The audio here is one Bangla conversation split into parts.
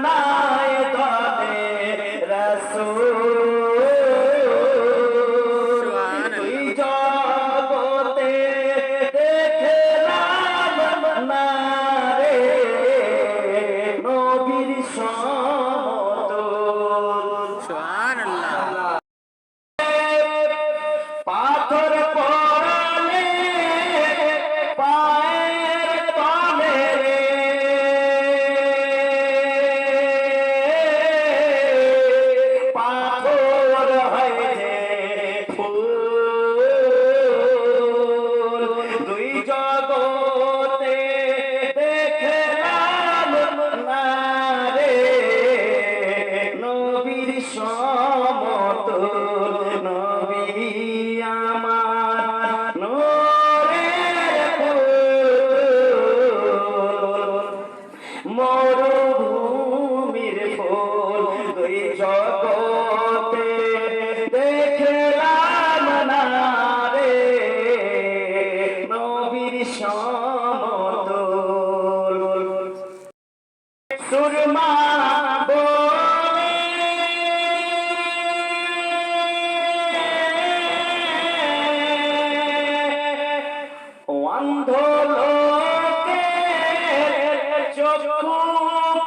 নাই দলে রাসূল তুই জগতে দেখলাম না রে নবীর সমতুল সুবহানাল্লাহ পাথর পড়লে পায়ের তলে পাথর হয়ে ফুল দুই জগতে দেখলাম না রে নবীর সমতুল নবী আমার নূরের ফুল মরুভূমির ফুল দুই জগতে দেখলাম না রে নবীর সমতুল সুরমা অন্ধ লোকের চক্ষু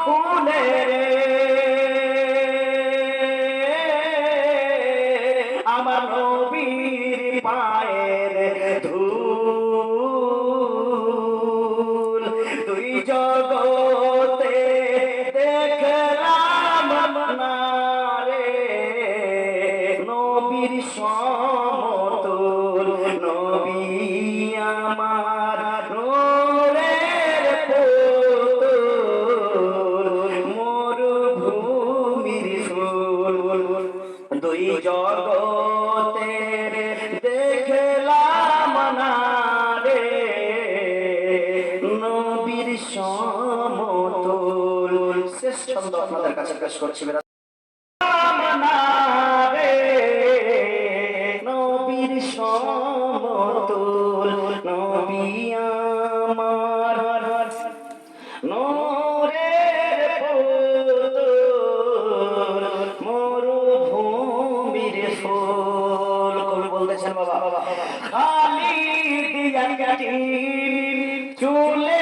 খুলে রে আমার নবীর পায়ের ধুল দুই জগতে দেখলাম না রে নবীর সমতুল নবী আমার নূরের পুতুল মরুভূমির ফুল দুই জগতে দেখলাম না রে নবীর সমতুল শেষ ছন্দ আপনাদের কাছে পেশ করছি নবীর সমতুল নবী আমার নূরের পুতুল মরুভূমির ফুল কবি বলতেছেন বাবা খালি দিয়াটি চুলে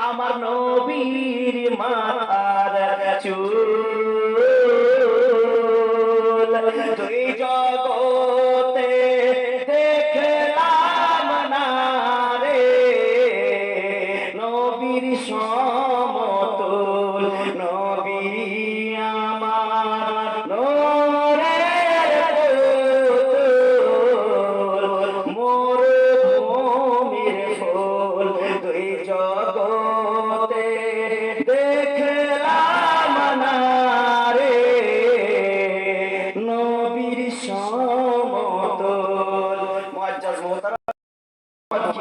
আমার নবীর মাথার চুল দুই জগতে দেখলাম না রে নবীর সমতুল নবী আমার নূরের পুতুল মরুভূমির ফুল দুই জগতে দেখলাম না রে নবীর সমতুল মুআজ্জাজ মুহতারাম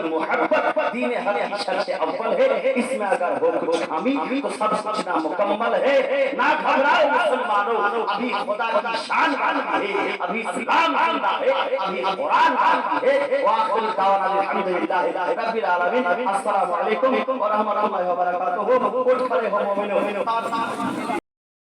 मोहब्बत दीन हक की शर्त से अव्वल है इसमें अगर हो कुछ कमी तो सब कुछ ना मुकम्मल है ना घबराओ मुसलमानों अभी खुदा की शान बाकी है अभी इस्लाम जिंदा है अभी कुरान बाकी है वाखिर दावाना अल्हम्दुलिल्लाह रब्बिल आलमीन अस्सलामु अलैकुम व रहमतुल्लाहि व बरकातहू उठ खड़े हो मोमिनो